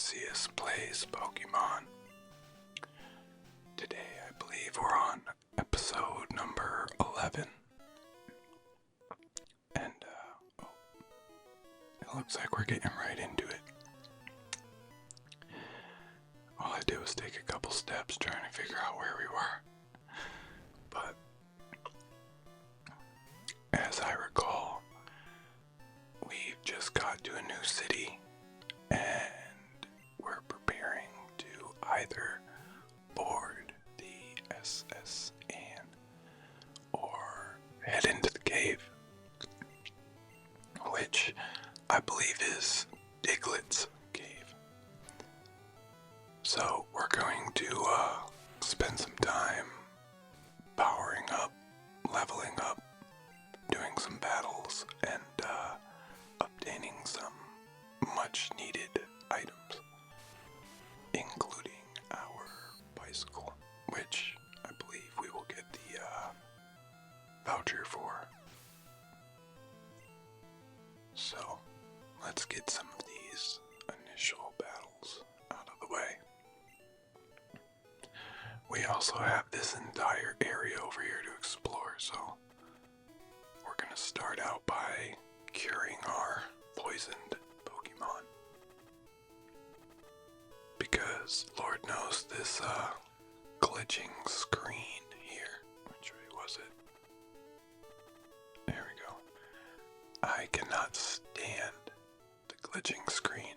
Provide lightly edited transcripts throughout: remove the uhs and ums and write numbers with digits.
ASM-Arceus plays Pokemon. Today I believe we're on episode number 11. And it looks like we're getting right into it. All I did was take a couple steps trying to figure out where we were. But as I recall, we've just got to a new city and we're preparing to either board the SSN or head into the cave, which I believe is Diglett's cave. So we're going to spend some time powering up, leveling up, doing some battles, and obtaining some much needed items, including our bicycle, which I believe we will get the voucher for. So let's get some of these initial battles out of the way. We also have this entire area over here to explore, so we're gonna start out by curing our poisoned Pokemon. Because Lord knows this glitching screen here, which way was it? There we go. I cannot stand the glitching screen.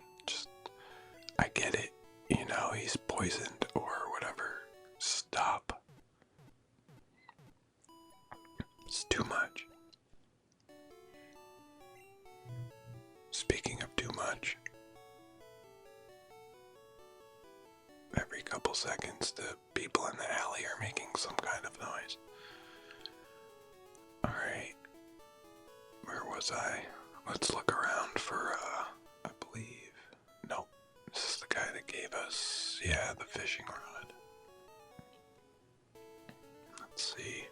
I get it, he's poisoned or whatever. Stop. It's too much. Speaking of too much, every couple seconds the people in the alley are making some kind of noise. Alright, where was I? Let's look around for, I believe, nope, this is the guy that gave us, the fishing rod. Let's see,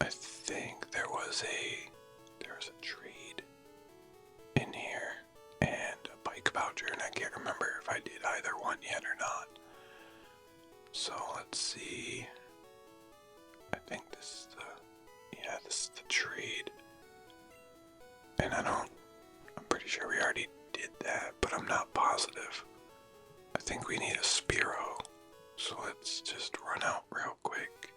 I think there was a trade in here and a bike voucher, and I can't remember if I did either one yet or not. So let's see. I think this is the trade. And I'm pretty sure we already did that, but I'm not positive. I think we need a Spearow. So let's just run out real quick.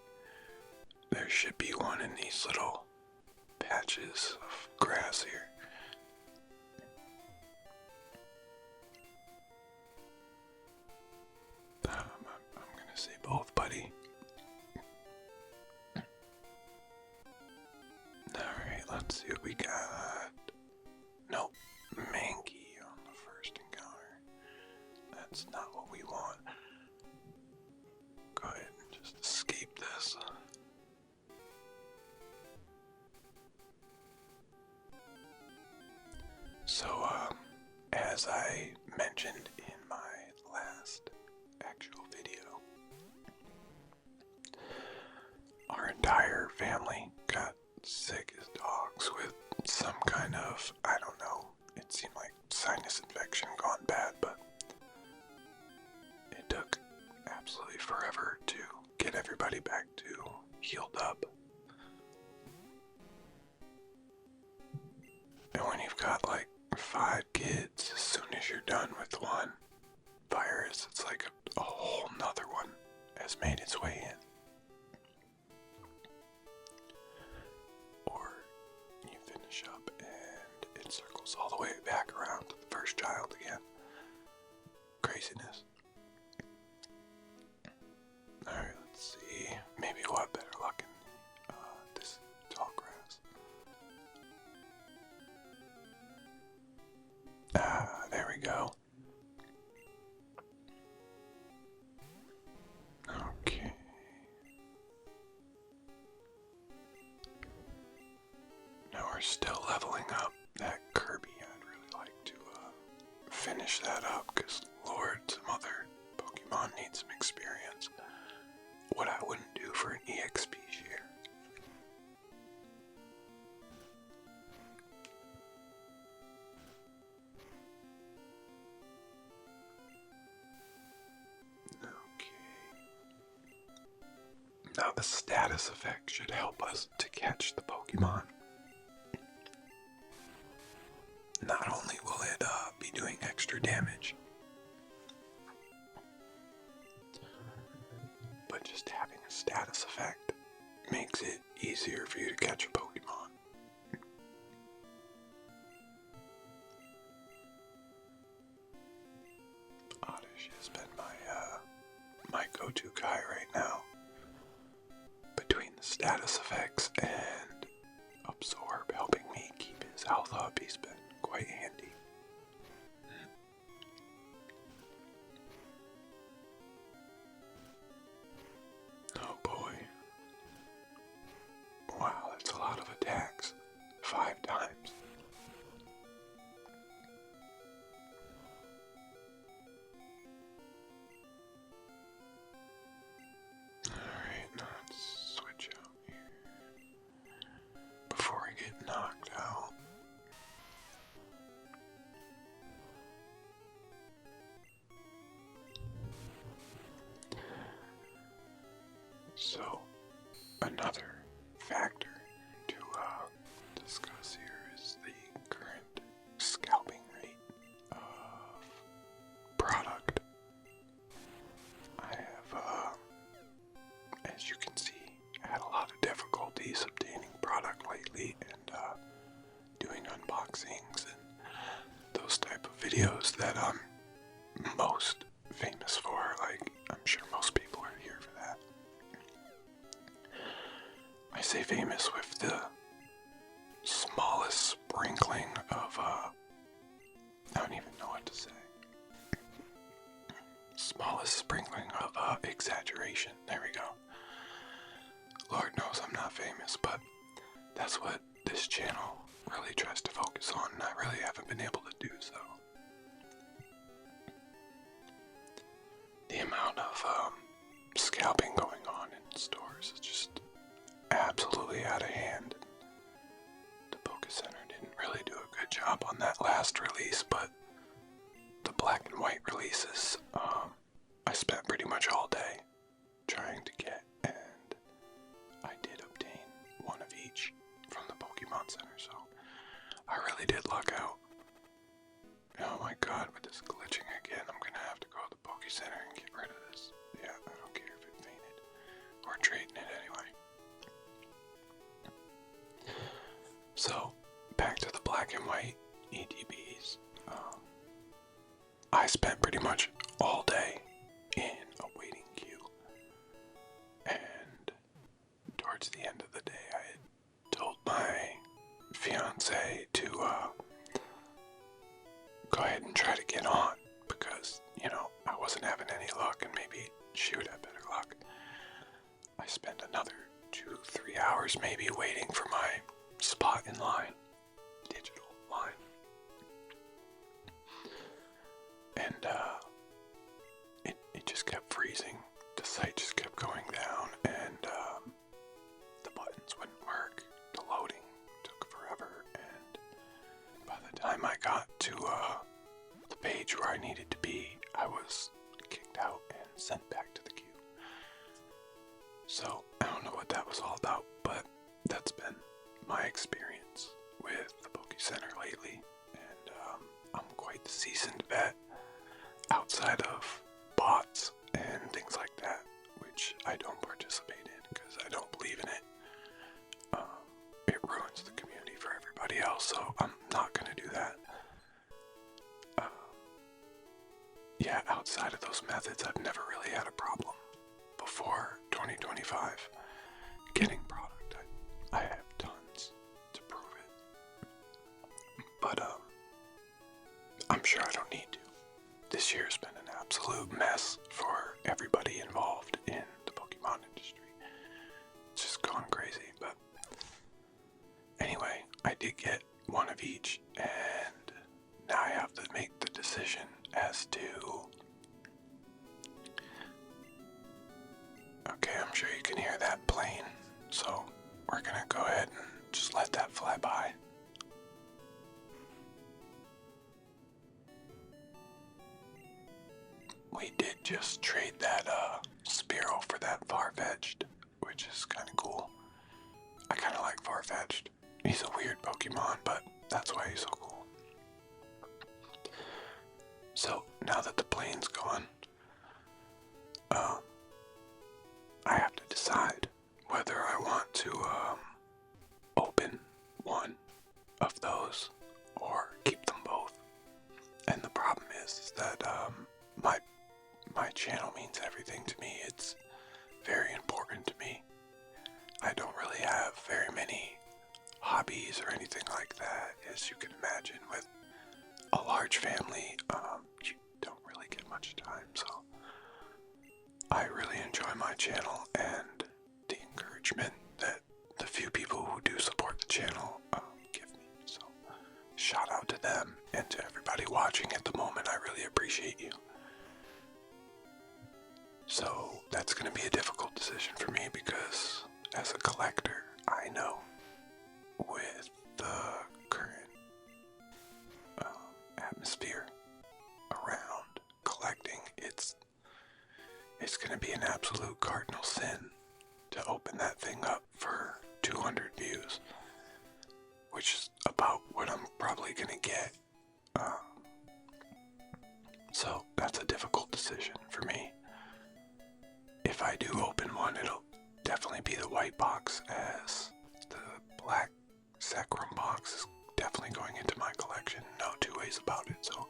There should be one in these little patches of grass here. I'm gonna say both, buddy. Alright, let's see what we got. Nope, Mankey on the first encounter. That's not what we want. Go ahead and just escape this. So, as I mentioned in my last actual video, our entire family got sick as dogs with some kind of, I don't know, it seemed like sinus infection gone bad, but it took absolutely forever to get everybody back to healed up. And when you've got like 5 kids, as soon as you're done with one virus, it's like a whole nother one has made its way in. Or you finish up and it circles all the way back around to the first child again. Craziness. Alright, let's see. Maybe we'll have better luck in this tall grass. There we go. Okay. Now we're still leveling up that Kirby. I'd really like to finish that up because Lord, some other Pokemon need some experience. What I wouldn't do for an EXP share. Now the status effect should help us to catch the Pokemon. Not only will it be doing extra damage, but just having a status effect makes it easier for you to catch a Pokemon. Oddish has been my go-to guy right now. Between the status effects and Absorb helping me keep his health up, he's been quite handy. Oh boy. Wow, that's a lot of attacks. 5 times. Alright, now let's switch out here before I get knocked out. So, another factor to discuss here is the current scalping rate of product. I have, as you can see, had a lot of difficulties obtaining product lately and doing unboxings and those type of videos that I'm most famous for. Like, I'm sure most people are here for that. I say famous with the smallest sprinkling of, I don't even know what to say. Smallest sprinkling of exaggeration. There we go. Lord knows I'm not famous, but that's what this channel really tries to focus on, and I really haven't been able to do so. The amount of scalping going on in stores is just absolutely out of hand. The Poké Center didn't really do a good job on that last release, but the black and white releases, I spent pretty much all day trying to get, and I did obtain one of each from the Pokemon Center, so I really did luck out. Oh my god, with this glitching again, I'm gonna have to go to the Poké Center and get rid of this. Yeah, I don't care if it fainted. We're trading it anyway. So, back to the black and white ETBs. I spent pretty much all day in a waiting queue. And towards the end of the day, I had told my fiance to go ahead and try to get on because, you know, I wasn't having any luck and maybe she would have better luck. I spent another 2-3 hours maybe waiting for my spot in line, digital line. And it just kept freezing. The site just kept going down, and the buttons wouldn't work. The loading took forever, and by the time I got to the page where I needed to be, I was kicked out and sent back to the queue. So I don't know what that was all about, but that's been my experience with the Poké Center lately, and I'm quite the seasoned vet outside of bots and things like that, which I don't participate in because I don't believe in it. It ruins the community for everybody else, so I'm not going to do that. Yeah, outside of those methods, I've never really had a problem before 2025 getting product. I have tons to prove it, but I'm sure I don't need to. This year's been an absolute mess for everybody involved in the Pokemon industry. It's just gone crazy, but anyway, I did get one of each, and now I have to make the decision as to... Okay, I'm sure you can hear that plane, so we're gonna go ahead and just let that fly by. We did just trade that Spearow for that Farfetch'd, which is kind of cool. I kind of like Farfetch'd. He's a weird Pokemon, but that's why he's so cool. So, now that the plane's gone, I have to decide whether I want to open one of those or keep them both. And the problem is that my channel means everything to me. It's very important to me. I don't really have very many hobbies or anything like that. As you can imagine, with a large family, you don't really get much time. So I really enjoy my channel and the encouragement that the few people who do support the channel give me. So shout out to them and to everybody watching at the moment. I really appreciate you. So that's going to be a difficult decision for me because as a collector, I know with the current atmosphere around collecting, it's going to be an absolute cardinal sin to open that thing up for 200 views, which is about what I'm probably going to get. So that's a difficult decision for me. If I do open one, it'll definitely be the white box, as the black sacrum box is definitely going into my collection. No two ways about it. So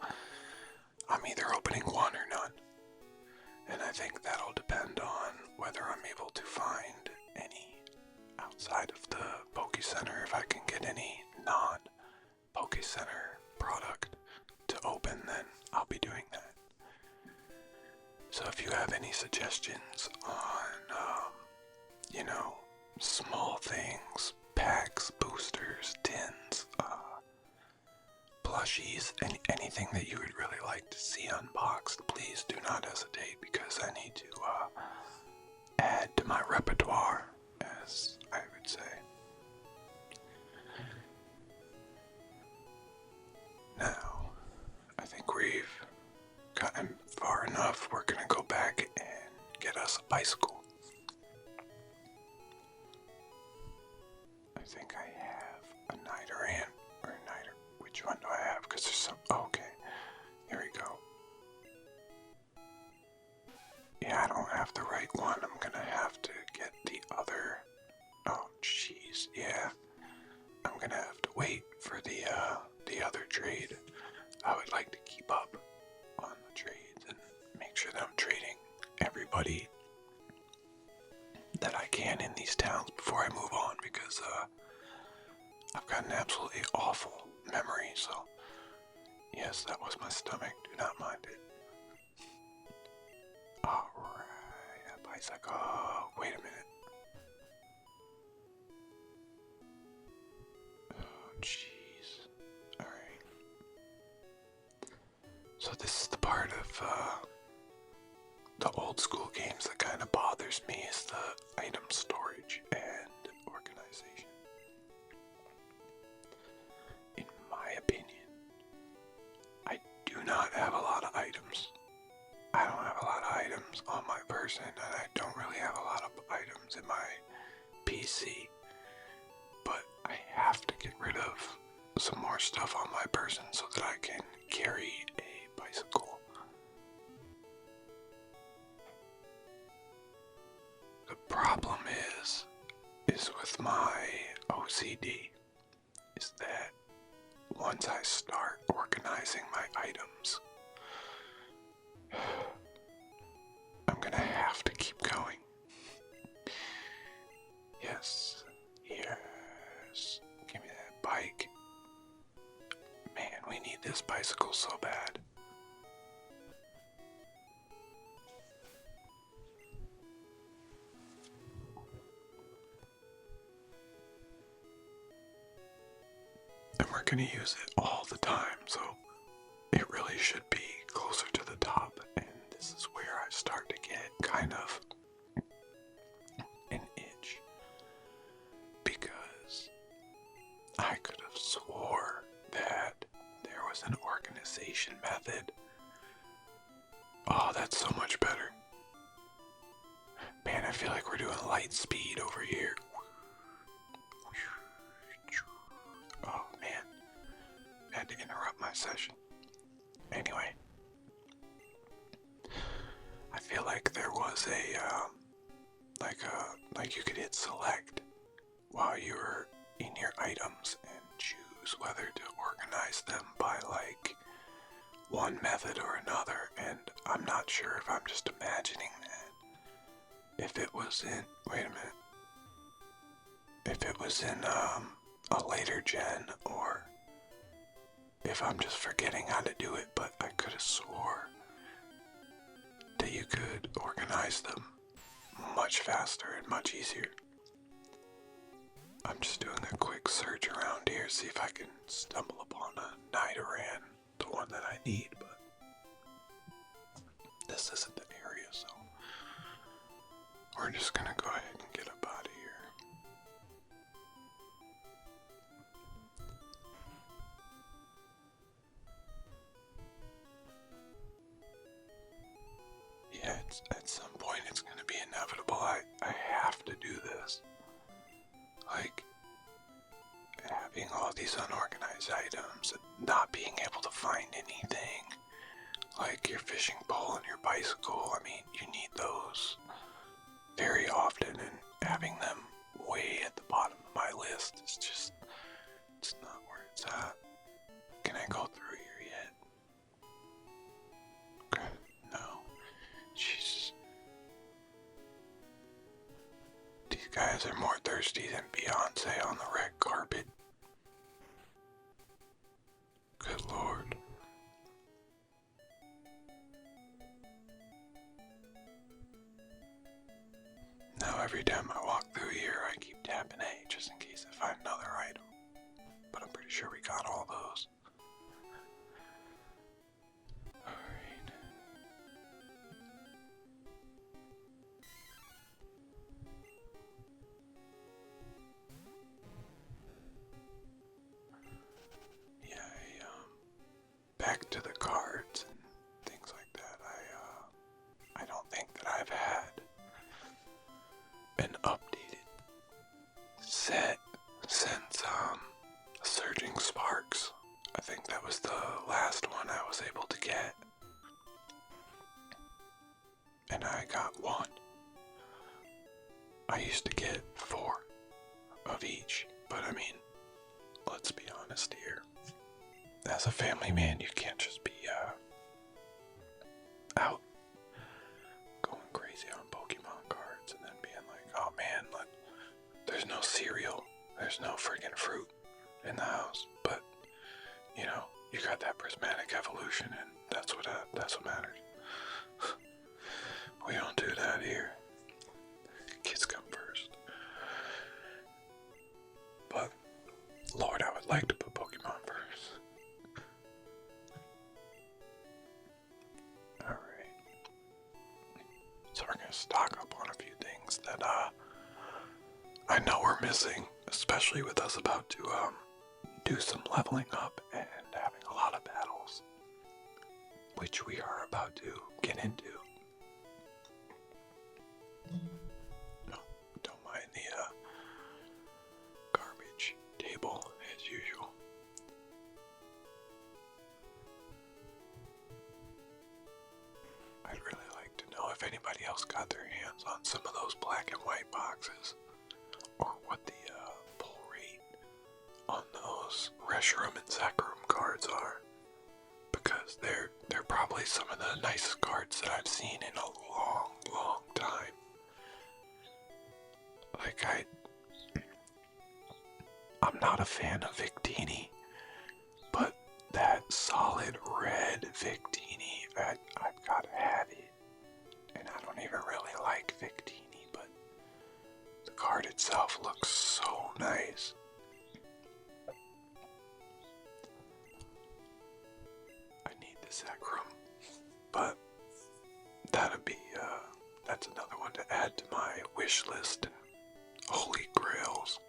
I'm either opening one or none. And I think that'll depend on whether I'm able to find any outside of the Poke Center. If I can get any non-Poke Center product to open, then I'll be doing that. So if you have any suggestions on, small things, packs, boosters, tins, plushies, anything that you would really like to see unboxed, please do not hesitate, because I need to add to my repertoire, as I would say. Now, I think we've gotten far enough. We're gonna go back and get us a bicycle. I think I have a Nidoran, or a Nidoran. Which one do I have? Because there's some. Oh, okay, here we go. Yeah, I don't have the right one. I'm gonna have to get the other. Oh, jeez. Yeah, I'm gonna have to wait for the other trade. I would like to keep up on the trades and make sure that I'm trading everybody that I can in these towns before I move on, because I've got an absolutely awful memory. So yes, that was my stomach, do not mind it. Alright, a bicycle. Oh, wait a minute. Oh jeez. Alright, so this is the part of the old school games that kind of bothers me, is the item storage and organization. In my opinion, I do not have a lot of items. I don't have a lot of items on my person, and I don't really have a lot of items in my PC. But I have to get rid of some more stuff on my person so that I can carry a bicycle. The problem is with my OCD, is that once I start organizing my items, I'm gonna have to keep going. Yes, yes, give me that bike. Man, we need this bicycle so bad. And we're gonna use it all the time, so it really should be closer to the top. And this is where I start to get kind of an itch, because I could have swore that there was an organization method. Oh, that's so much better. Man, feel like we're doing light speed over here. Oh man, had to interrupt my session. Anyway, I feel like there was like you could hit select while you were in your items and choose whether to organize them by like one method or another, and I'm not sure if I'm just imagining that. If it was in, wait a minute, if it was in a later gen, or if I'm just forgetting how to do it, but I could have swore that you could organize them much faster and much easier. I'm just doing a quick search around here, see if I can stumble upon a Nidoran, the one that I need, but this isn't the area, so we're just gonna go ahead and get up out of here. Yeah, at some point it's gonna be inevitable. I have to do this. Like, having all these unorganized items and not being able to find anything, like your fishing pole and your bicycle. I mean, you need those very often, and having them way at the bottom of my list is just, it's not where it's at. Can I go through here yet? Okay, no. Jesus. These guys are more thirsty than Beyonce on the red carpet. Good Lord. Now every time I walk through here, I keep tapping A just in case I find another item. But I'm pretty sure we got all those. Alright. Yeah, back to the cards and things like that. I don't think that I've had an updated set since Surging Sparks. I think that was the last one I was able to get, and I got one. I used to get 4 of each, but I mean, let's be honest here. As a family man, you can't just be out going crazy on Pokemon cards and then being like, oh man, look, there's no cereal, there's no friggin' fruit in the house. But you know, you got that prismatic evolution, and that's what matters. We don't do that here. Kids come first. But Lord, I would like to put Pokemon first. Alright. So we're gonna stock up on a few things that I know we're missing, especially with us about to do some leveling up and having a lot of battles, which we are about to get into. No, don't mind the garbage table as usual. I'd really like to know if anybody else got their hands on some of those black and white boxes, or what the pull rate on those Reshiram and Zekrom cards are, because they're probably some of the nicest cards that I've seen in a long, long time. Like, I'm not a fan of Victini, but that solid red Victini, I've got to have it. And I don't even really like Victini, but the card itself looks so nice. I need the Zekrom, but that's another one to add to my wish list and holy grails,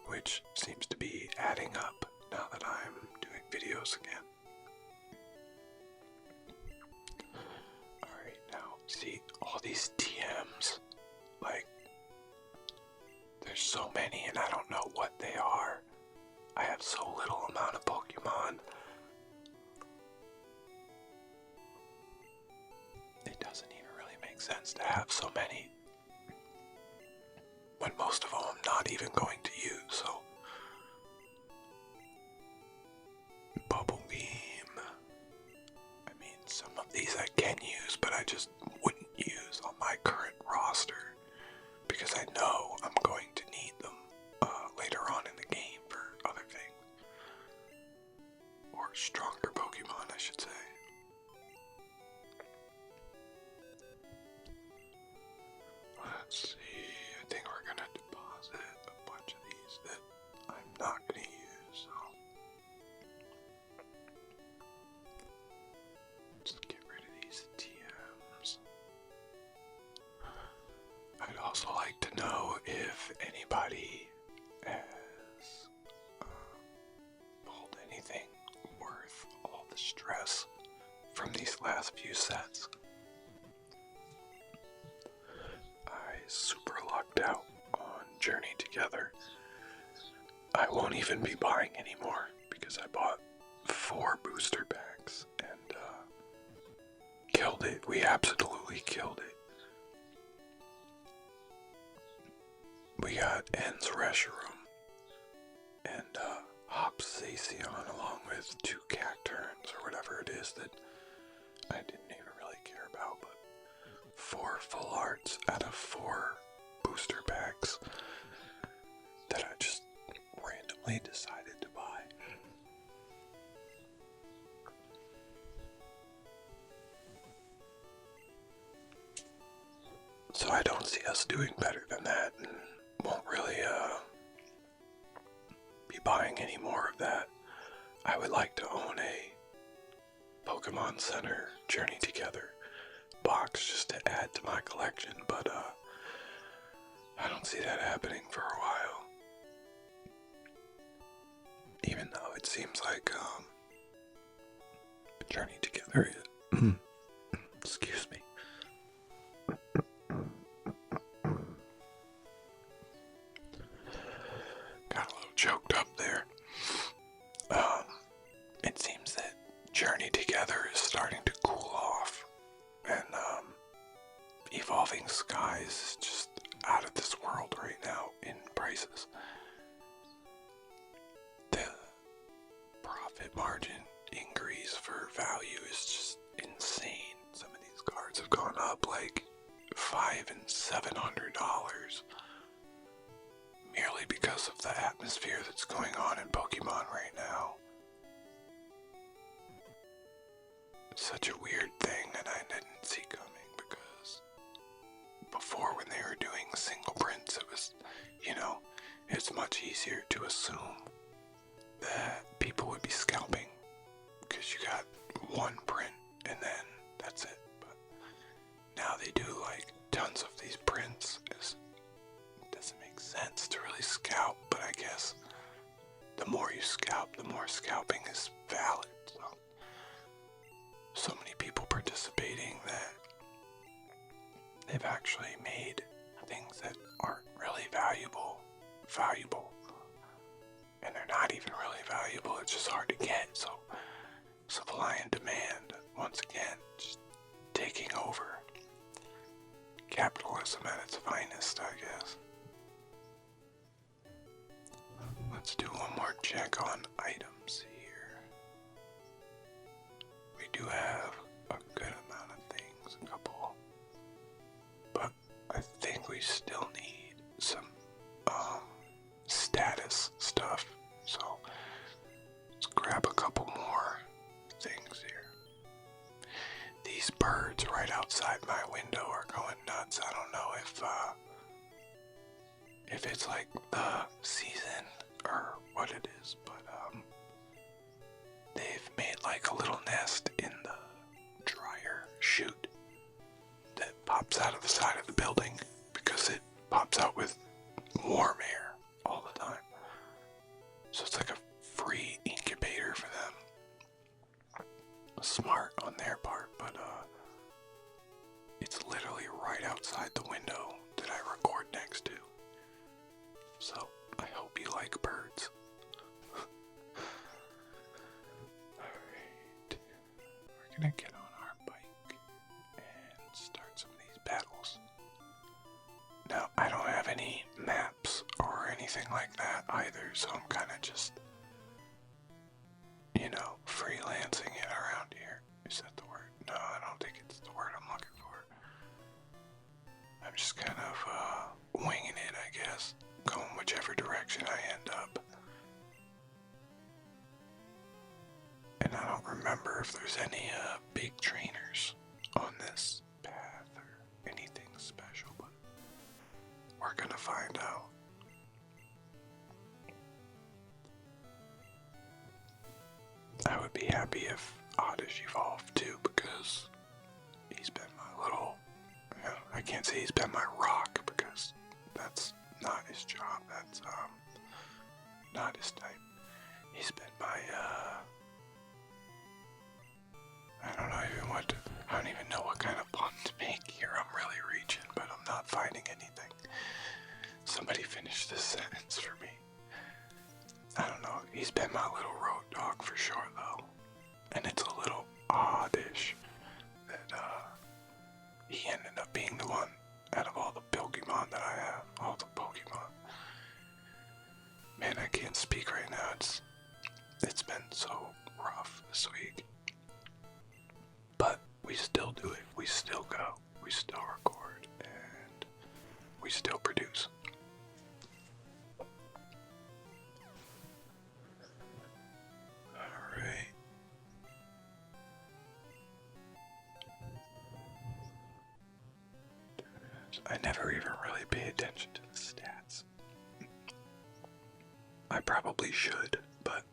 which seems to be adding up now that I'm doing videos again. Alright, now see all these TM so many and I don't know what they are. I have so little amount of Pokemon. It doesn't even really make sense to have so many when most of them I'm not even going to use, so. Bubble Beam. I mean, some of these I can use, but I just wouldn't use on my current roster because I know I'm going to need them later on in the game for other things. Or stronger Pokemon, I should say. Let's see, I think we're gonna deposit a bunch of these that I'm not gonna use, so. Let's get rid of these TMs. I'd also like to know if anybody has pulled anything worth all the stress from these last few sets. I super lucked out on Journey Together. I won't even be buying anymore because I bought 4 booster packs and killed it. We absolutely killed it. We got En's Reshiram and Hops Zacian along with 2 Cacturns or whatever it is that I didn't even really care about, but 4 full arts out of 4 booster packs that I just randomly decided to buy. So I don't see us doing better than that and won't really be buying any more of that. I would like to own a Pokemon Center Journey Together box just to add to my collection, but I don't see that happening for a while. Even though it seems like Journey Together is excuse me. Got a little choked up there. It seems that Journey Together is starting to cool off, and Evolving Skies is just out of this world right now in prices. The profit margin increase for value is just insane. Some of these cards have gone up like $500 and $700 merely because of the atmosphere that's going on in Pokemon right now. It's such a weird thing that I didn't see coming because before, when they were doing single prints, it was, it's much easier to assume that people would be scalping because you got one print and then that's it. But now they do like tons of these prints. It doesn't make sense to really scalp, but I guess the more you scalp, the more scalping is valid. So many people participating that they've actually made things that aren't really valuable, and they're not even really valuable. It's just hard to get. So supply and demand, once again, just taking over. Capitalism at its finest, I guess. Let's do one more check on items here. We do have a good amount of things, a couple, but I think we still need some status stuff, so let's grab a couple more things here. These birds right outside my window are going nuts. I don't know if it's like the season or what it is, but they've made like a little nest in the dryer chute that pops out of the side of the building because it pops out with warm air all the time. So it's like a free incubator for them. Smart on their part, but it's literally right outside the window that I record next to. So gonna get on our bike and start some of these battles. Now, I don't have any maps or anything like that either, so I'm kind of just, freelancing it around here. Is that the word? No, I don't think it's the word I'm looking for. I'm just kind of winging it, I guess, going whichever direction I end up. And I don't remember if there's any big trainers on this path or anything special, but we're gonna find out. I would be happy if Oddish evolved too, because he's been my little, I can't say he's been my rock, because that's not his job, that's not his type. He's been my, I don't even know what kind of pun to make here. I'm really reaching, but I'm not finding anything. Somebody finish this sentence for me. I don't know, he's been my little road dog for sure though. And it's a little oddish that he ended up being the one out of all the Pokemon that I have. All the Pokemon. Man, I can't speak right now. It's been so rough this week. But we still do it. We still go. We still record. And we still produce. Alright. I never even really pay attention to the stats. I probably should, but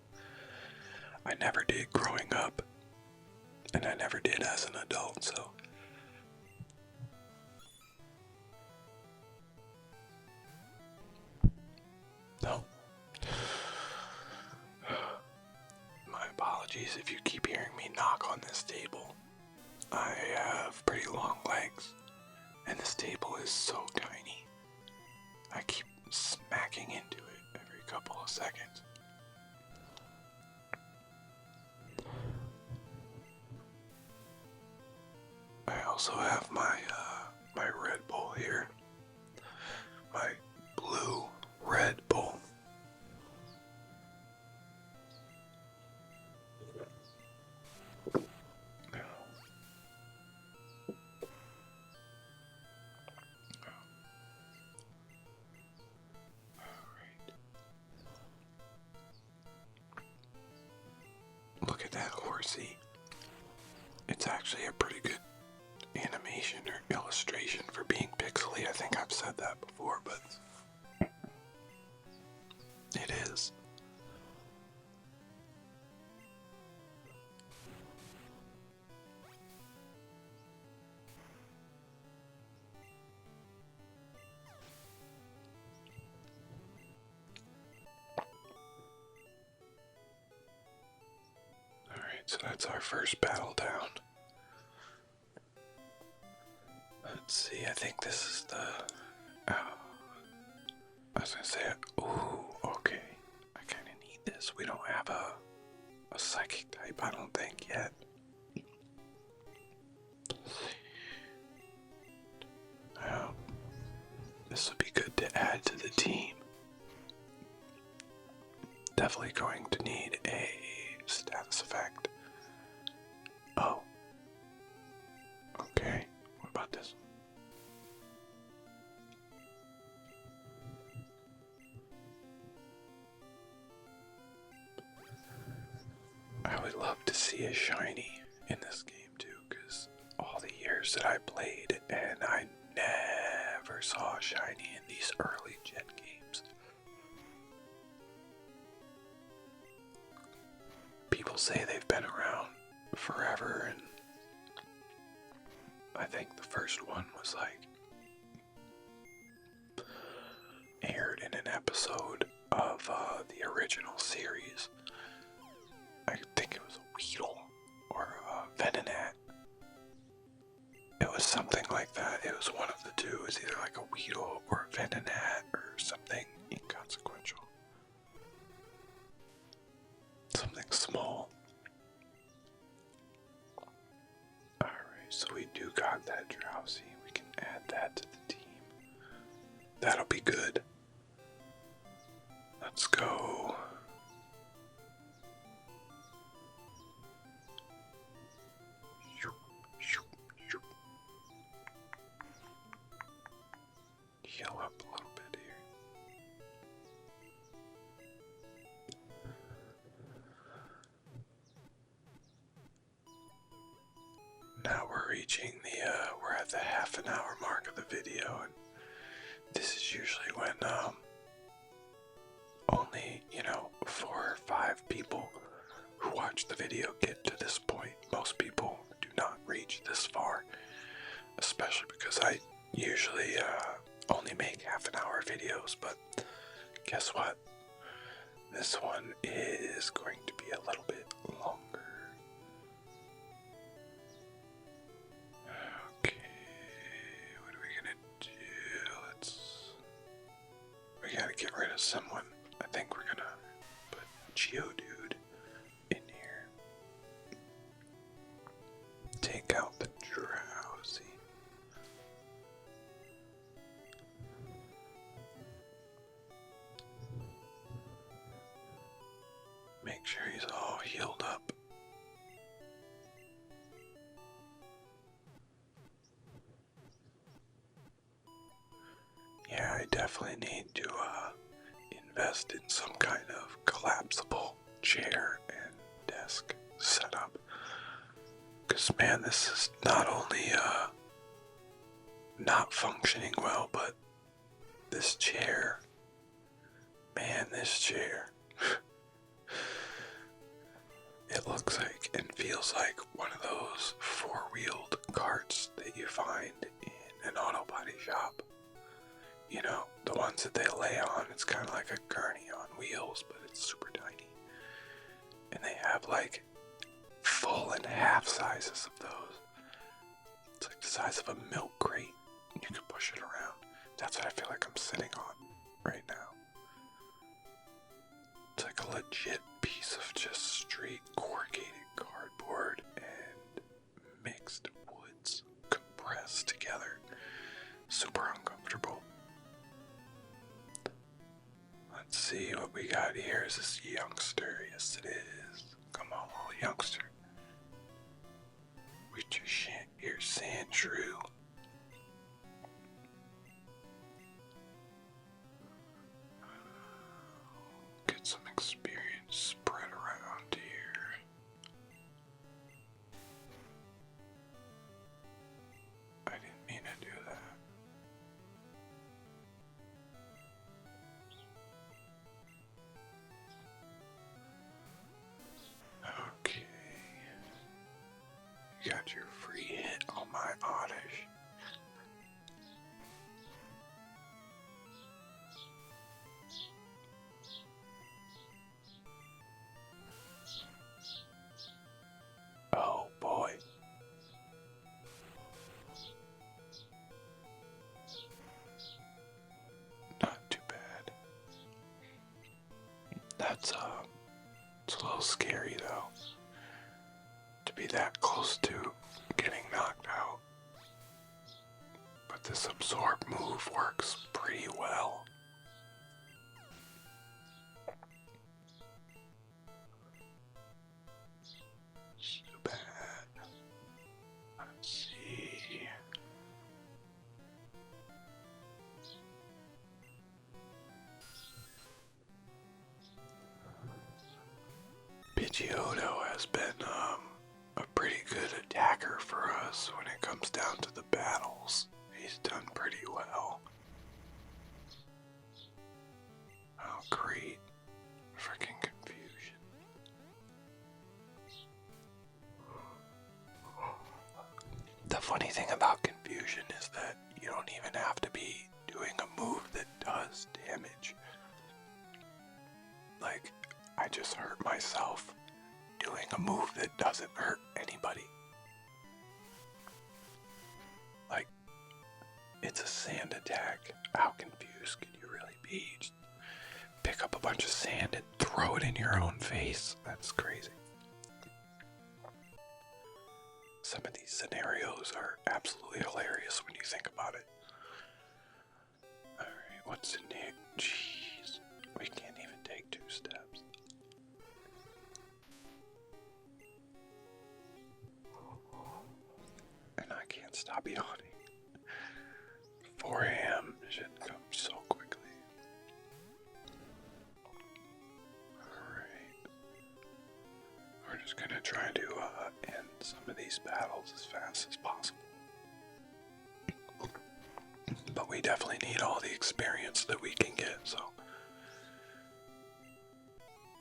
I never did growing up, and I never did as an adult, so. No. My apologies if you keep hearing me knock on this table. I have pretty long legs, and this table is so tiny. I keep smacking into it every couple of seconds. I also have my Red Bull here. My blue Red Bull. Look at that horsey. It's actually a pretty good animation or illustration for being pixely. I think I've said that before, but it is. Alright, so that's our first battle down. Let's see, I think this is the... I was gonna say, ooh, okay. I kinda need this. We don't have a psychic type, I don't think, yet. This would be good to add to the team. Definitely going to need a status effect. Oh. Okay, what about this one? I would love to see a shiny in this game too, because all the years that I played and I never saw a shiny in these early gen games. People say they've been around forever, and I think the first one was like aired in an episode of the original series. I think it was a Weedle or a Venonat. It was something like that. It was one of the two. It was either like a Weedle or a Venonat or something inconsequential. Something small. so we do got that drowsy. We can add that to the team. That'll be good. Let's go. Heal up a little bit here. Now we're reaching we're at the half an hour mark of the video, and this is usually when, only, 4 or 5 people who watch the video get to this point. Most people do not reach this far, especially because I usually, only make half an hour videos, but guess what? This one is going to be a little bit longer. Okay, what are we gonna do? We gotta get rid of someone. I think we're gonna put Geodude in here. Take out the drowsy. Make sure he's all healed up. Yeah, I definitely need to invest in some kind of collapsible chair and desk setup. Because man, this is not only not functioning well, but this chair, man, this chair. It looks like and feels like one of those 4-wheeled carts that you find in an auto body shop. You know, the ones that they lay on, it's kind of like a gurney on wheels, but it's super tiny. And they have like full and half sizes of those. It's like the size of a milk crate. You can push it around. That's what I feel like I'm sitting on right now. It's like a legit piece of just straight corrugated cardboard and mixed woods compressed together. Super uncomfortable. Let's see what we got here. Is this youngster? Yes, it is. Come on, little youngster. With your sand shrew. Get some experience spread around here. I didn't mean to do that. Okay. You got your free hit on my oddish. Oh boy. Not too bad. That's it's a little scary though. To be that close to getting knocked out. But this absorb move works pretty well. So bad. Let's see. Pidgeotto has been a pretty good attacker for us when it comes down to the battles. He's done pretty well. Oh, great. Freaking confusion. The funny thing about confusion is that you don't even have to be doing a move that does damage. Like, I just hurt myself doing a move that doesn't hurt anybody. Like, it's a sand attack. How confused can you really be? You just pick up a bunch of sand and throw it in your own face. That's crazy. some of these scenarios are absolutely hilarious when you think about it. Alright, what's in here? Jeez, we can't even take 2 steps. And I can't stop yawning. 4 a.m. should come so quickly. Alright. We're just gonna try to end some of these battles as fast as possible. But we definitely need all the experience that we can get, so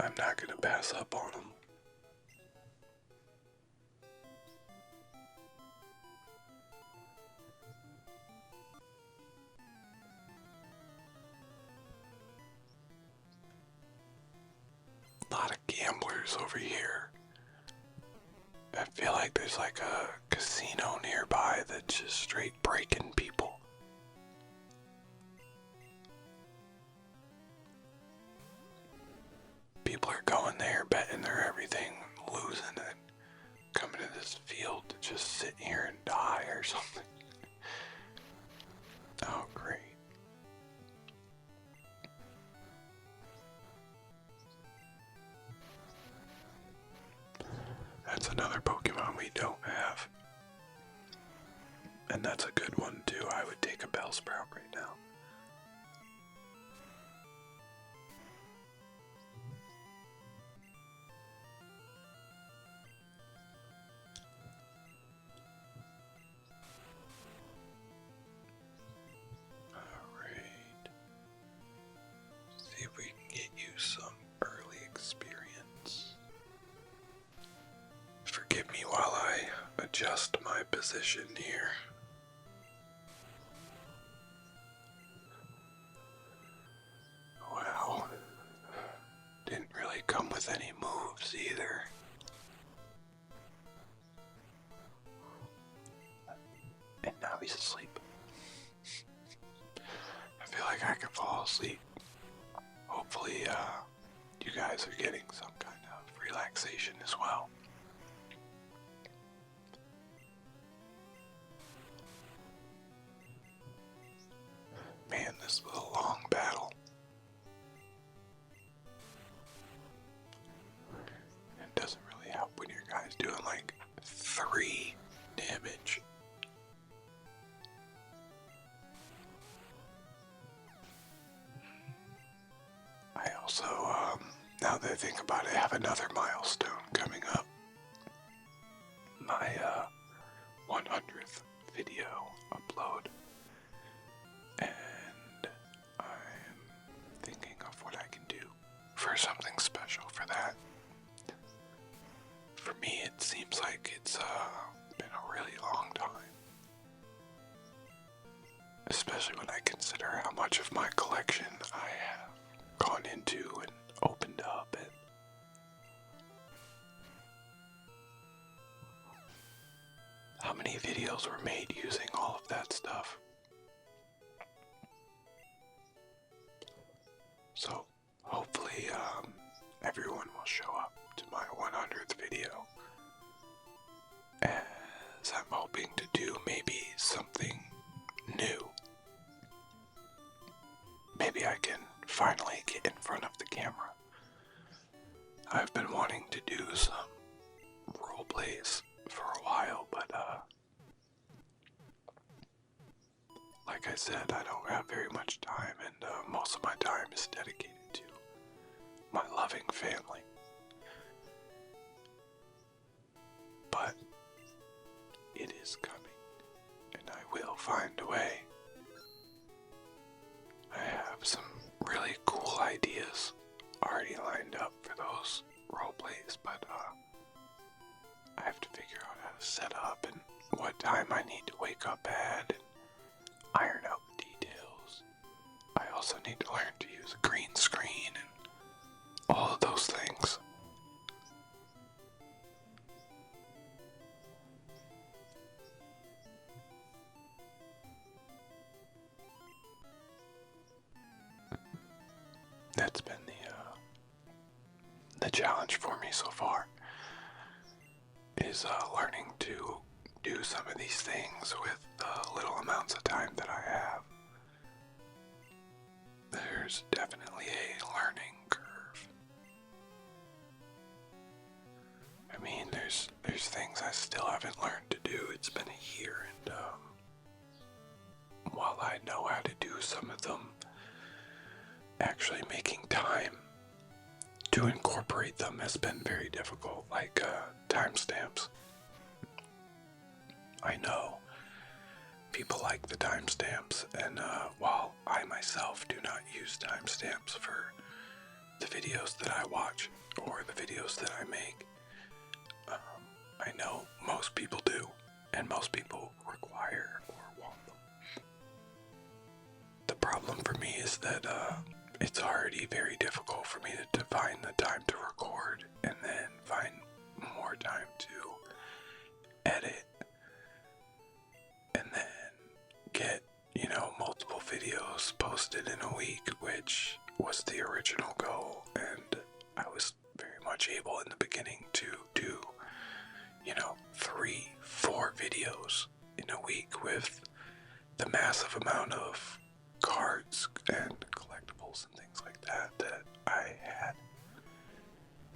I'm not gonna pass up on them. A lot of gamblers over here. I feel like there's like a casino nearby that's just straight breaking people. People are going there, betting their everything, losing it, coming to this field to just sit here and die or something. Oh, great. That's another Pokemon we don't have. And that's a good one too. I would take a Bellsprout right now. Alright. See if we can get you some early experience. Forgive me while I adjust my position here. Wow. Didn't really come with any moves either. And now he's asleep. I feel like I could fall asleep. Hopefully, you guys are getting some kind of relaxation as well. Man, this was a long battle. It doesn't really help when your guy's doing like 3 damage. I also, now that I think about it, I have another milestone coming up. My 100th video upload. And I'm thinking of what I can do for something special for that. For me, it seems like it's been a really long time. Especially when I consider how much of my collection I have gone into and opened up and how many videos were made using all of that stuff. So hopefully everyone will show up to my 100th video, as I'm hoping to do maybe something new. Maybe I can finally get in front of the camera. I've been wanting to do some role plays for a while, but like I said, I don't have very much time, and most of my time is dedicated to my loving family. But it is coming, and I will find a way. I have some really cool ideas already lined up for those role plays, but I have to figure out how to set up and what time I need to wake up at and iron out the details. I also need to learn to use a green screen and all of those things. That's been the challenge for me so far, is learning to do some of these things with the little amounts of time that I have. There's definitely a learning curve. I mean, there's things I still haven't learned to do. It's been a year, and while I know how to do some of them, actually making time to incorporate them has been very difficult, like timestamps. I know people like the timestamps, and while I myself do not use timestamps for the videos that I watch or the videos that I make, I know most people do, and most people require or want them. The problem for me is that it's already very difficult for me to find the time to record and then find more time to edit and then get, multiple videos posted in a week, which was the original goal, and I was very much able in the beginning to do 3-4 videos in a week with the massive amount of cards and collectibles and things like that I had.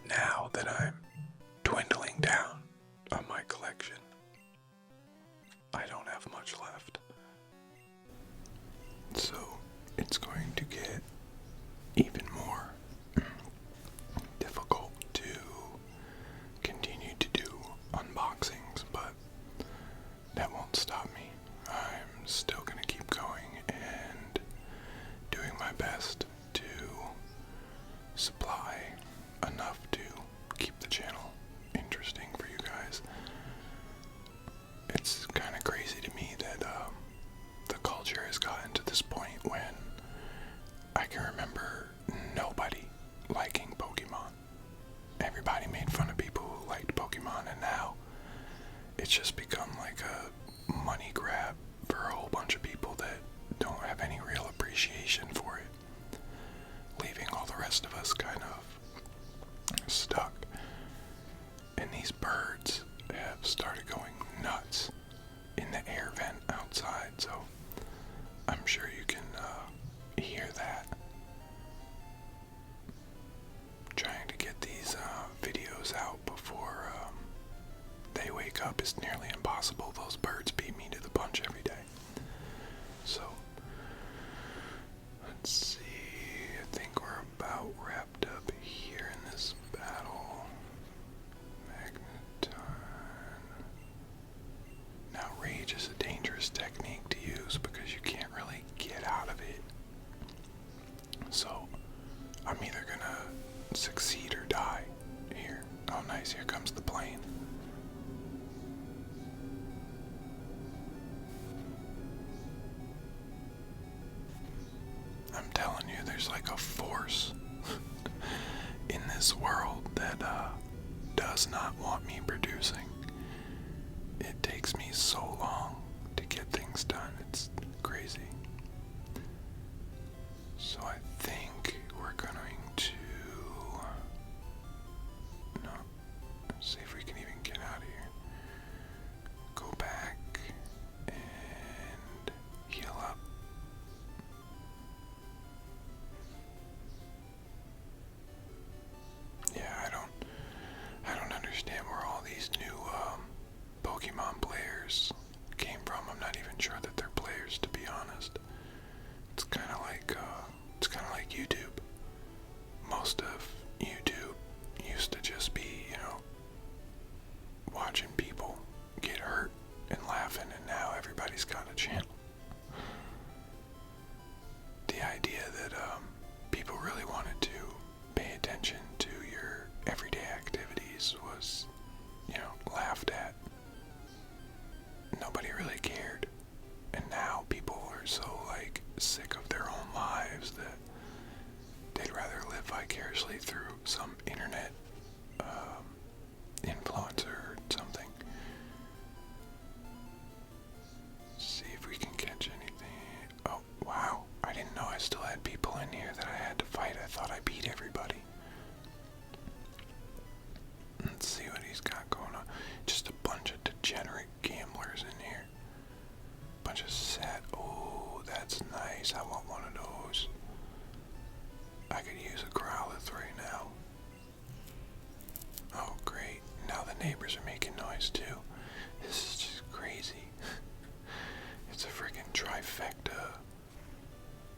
Now that I'm dwindling down on my collection, I don't have much left. So it's going to get even more difficult to continue to do unboxings, but that won't stop me. I'm still going to keep going and doing my best to supply enough to keep the channel interesting for you guys. It's kind of crazy to me that the culture has gotten to this point when I can remember nobody liking Pokemon. Everybody made fun of people who liked Pokemon, and now it's just become like a money grab for a whole bunch of people that don't have any real appreciation for it, leaving all the rest of us kind of stuck. And these birds have started going nuts in the air vent outside, so I'm sure you can hear that. Trying to get these videos out before they wake up is nearly impossible. Those birds beat me to the punch every day. So, let's see, I think we're about wrapped up here in this battle. Magneton. Now, rage is a dangerous technique to use because you can't really get out of it. So, I'm either gonna succeed or die here. Oh, nice, here comes the plane. I'm telling you, there's like a force in this world that does not want me producing. It takes me so long to get things done. It's crazy. So I think we're going to see if we can even get out of here. Go back and heal up. Yeah, I don't understand where all these new Pokemon players came from. I'm not even sure that they're players, to be honest. It's kind of like YouTube. Most of YouTube used to just be, watching people get hurt and laughing, and now everybody's got a channel. The idea that people really wanted to pay attention to your everyday activities was, laughed at. Nobody really cared. And now people are so, sick of their own lives that they'd rather live vicariously through some internet influencer or something. See if we can catch anything. Oh, wow. I didn't know I still had people in here that I had to fight. I thought I beat everybody. Let's see what he's got going on. Just a bunch of degenerate gamblers in here. Bunch of sad. Oh, that's nice. I want one of those. I could use a Growlithe right now. Oh, great. Now the neighbors are making noise too. This is just crazy. It's a freaking trifecta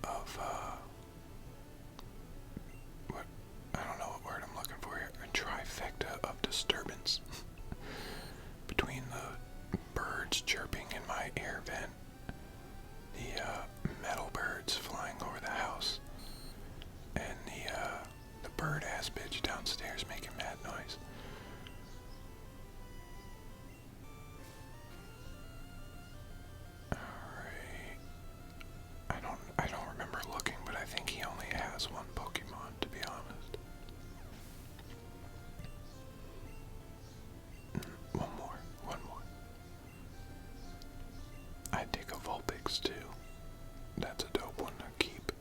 of, what? I don't know what word I'm looking for here. A trifecta of disturbance. Between the birds chirping in my air vent, the metal birds flying over the house, and the bird-ass bitch downstairs making mad noise. Alright. I don't remember looking, but I think he only has one Pokemon, to be honest. One more. I'd take a Vulpix too. That's a dope one to keep.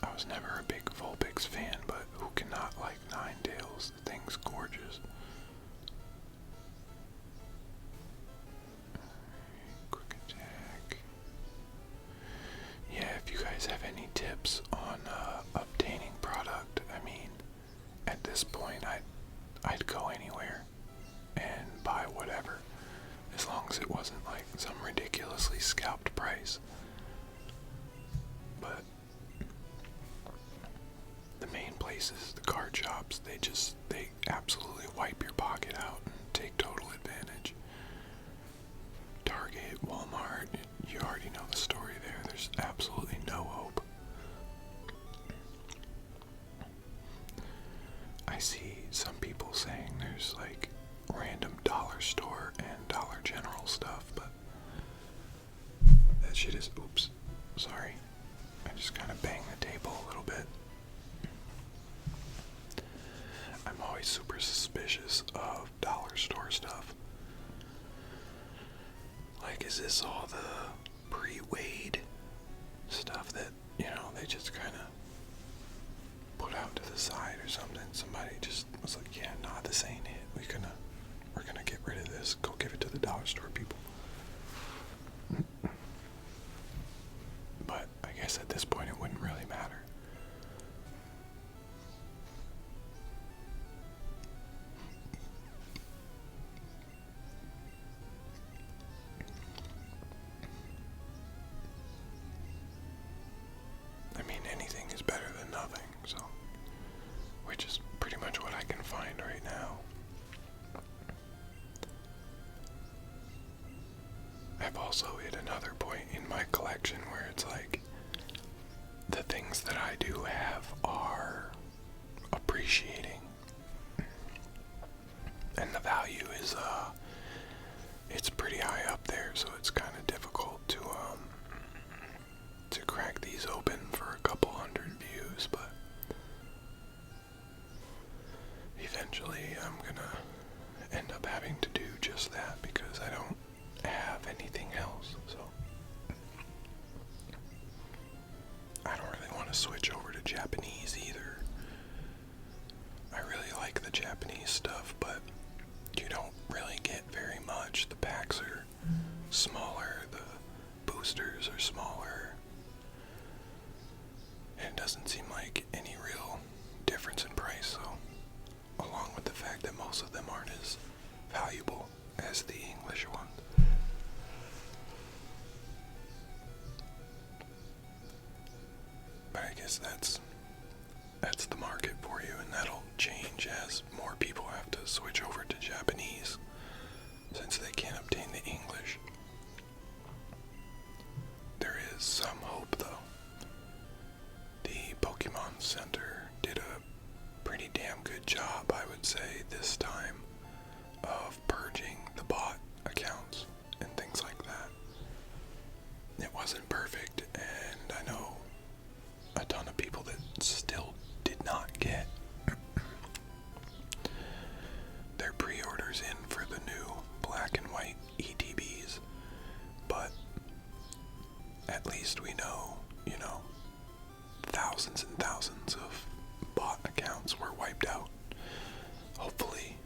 I was never a big Vulpix fan, but who cannot like Ninetales? The thing's gorgeous. Quick attack. Yeah, if you guys have any tips on obtaining product, I mean, at this point I'd go anywhere and buy whatever, as long as it wasn't like some ridiculously scalped price. But the main places, the card shops, they absolutely wipe your pocket out and take total advantage. Target, Walmart, you already know the story there. There's absolutely no hope. I see some people saying there's like random dollar store and Dollar General stuff, but that shit is, oops, sorry. I just kind of banged the table a little bit. I'm always super suspicious of dollar store stuff. Like, is this all the pre-weighed stuff that, you know, they just kind of put out to the side or something? Somebody just was like, yeah, nah, this ain't it. We're gonna get rid of this. Go give it to the dollar store people. But I guess at this point it wouldn't really matter. I mean, anything is better than nothing, so, which is pretty much what I can find right now. I've also hit another point in my collection where it's like, the things that I do have are appreciating, and the value is, it's pretty high up there, so it's kind of difficult to crack these open for a couple hundred views, but eventually I'm gonna end up having to do just that because I don't have anything else, so I don't really want to switch over to Japanese either. I really like the Japanese stuff, but you don't really get very much. The packs are smaller, the boosters are smaller, and it doesn't seem like any real difference in price, so, along with the fact that most of them aren't as valuable as the English ones. But I guess that's the market for you, and that'll change as more people have to switch over to Japanese, since they can't obtain the English. There is some hope, though. The Pokemon Center did a pretty damn good job, I would say, this time, of purging the bot accounts and things like that. It wasn't perfect, and I know a ton of people that still did not get their pre-orders in for the new black and white ETBs, but at least we know, you know, thousands and thousands of bot accounts were wiped out. Hopefully,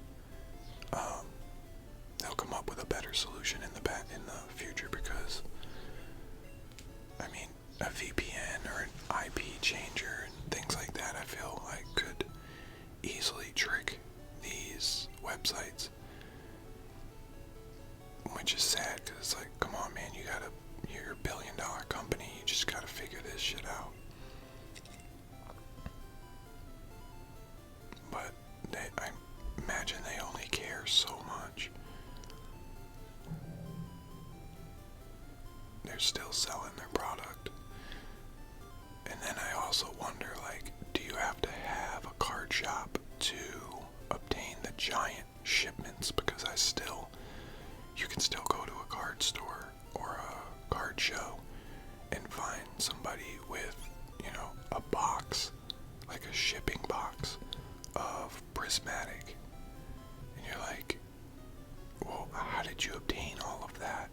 better solution in the future, because I mean, a VPN or an IP changer and things like that, I feel like could easily trick these websites, which is sad because it's like, come on, man, you're a billion-dollar company, you just gotta figure this shit out. But I imagine they only care so much. They're still selling their product. And then I also wonder, like, do you have to have a card shop to obtain the giant shipments? Because you can still go to a card store or a card show and find somebody with, a box, like a shipping box of prismatic. And you're like, well, how did you obtain all of that?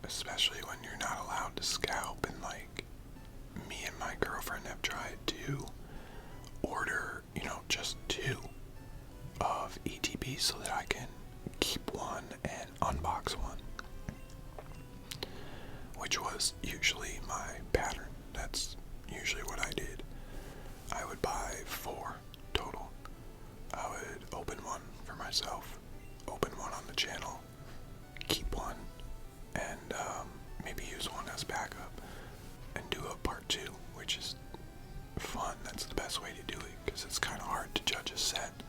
Especially when you're not allowed to scalp, and like, me and my girlfriend have tried to order, just 2 of ETB so that I can keep one and unbox one, which was usually my pattern. That's usually what I did. I would buy 4 total. I would open one for myself, open one on the channel, keep one, and maybe use one as backup, and do a part 2, which is fun. That's the best way to do it, because it's kind of hard to judge a set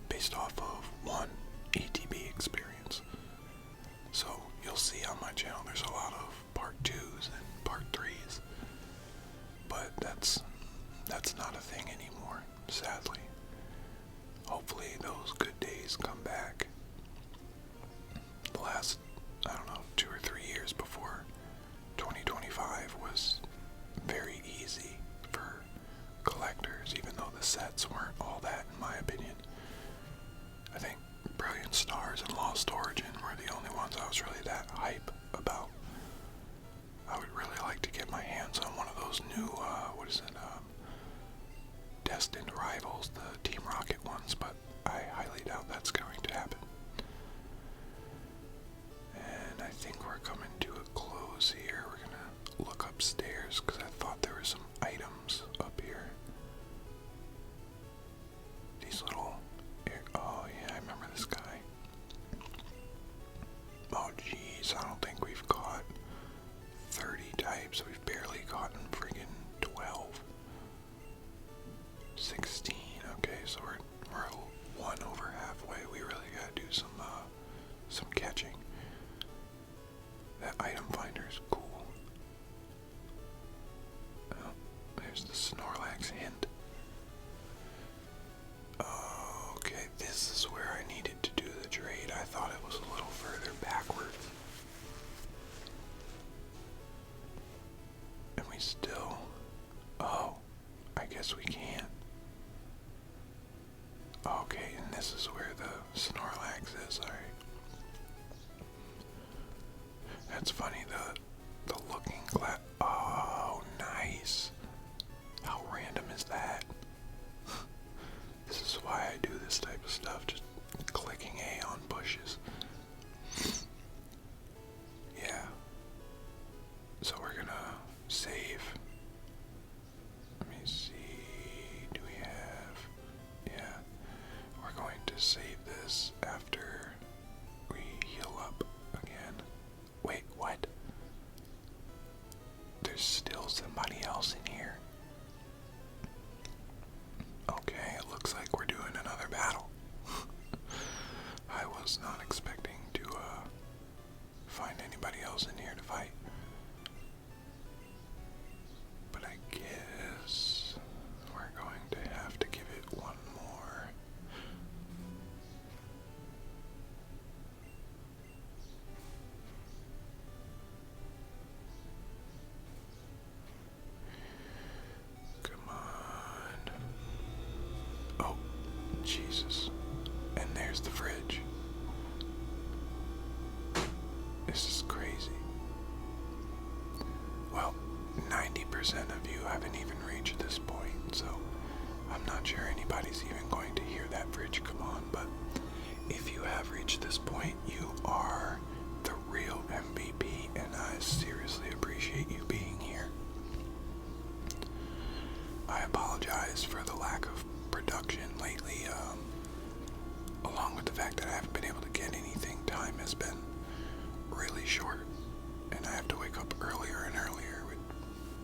based off of one ETB experience. So you'll see on my channel there's a lot of part 2s and part 3s, but that's not a thing anymore, sadly. Hopefully those good days come back. The last, 2 or 3 years before 2025 was very easy for collectors, even though the sets weren't all that, in my opinion. I think Brilliant Stars and Lost Origin were the only ones I was really that hype about. I would really like to get my hands on one of those new, Destined Rivals, the Team Rocket ones, but I highly doubt that's going to happen. And I think we're coming to a close here. We're gonna look upstairs because I thought there were some items up here. These little, oh yeah, I remember this guy. Oh geez, I don't think we've caught 30 types. We've barely gotten friggin' 12. 16, okay, so we're one over halfway. We really gotta do some catching. That item finder is cool. Oh, there's the Snorlax hint. Okay, this is where I needed to do the trade. I thought it was a little further backwards. And we still... Oh, I guess we can. Okay, and this is where the Snorlax is, alright. That's funny, the looking glass. Oh, nice. How random is that? This is why I do this type of stuff, just clicking A on bushes. Yeah. So we're gonna save. Let me see. Do we have... Yeah. We're going to save this after we heal up again. Wait, what? There's still somebody else in here. Okay, it looks like we're doing another battle. I was not expecting to find anybody else in here to fight. But I guess we're going to have to give it one more. Come on. Oh, Jesus. And there's the fridge. This is crazy. Well, 90% of you haven't even reached this point, so I'm not sure anybody's even going to hear that fridge come on, but if you have reached this point, you are the real MVP, and I seriously appreciate you being here. I apologize for the lack of production lately, along with the fact that I haven't been able to get anything. Time has been really short, and I have to wake up earlier and earlier with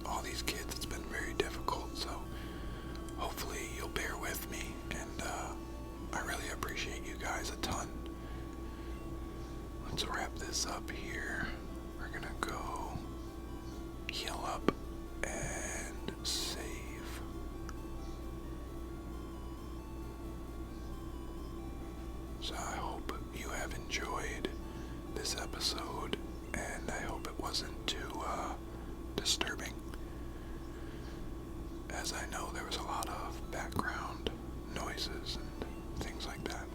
all these kids. It's been very difficult, so hopefully you'll bear with me, and I really appreciate you guys a ton. Let's wrap this up here. We're gonna go heal up and save. So I hope you have enjoyed this episode, and I hope it wasn't too disturbing, as I know there was a lot of background noises and things like that.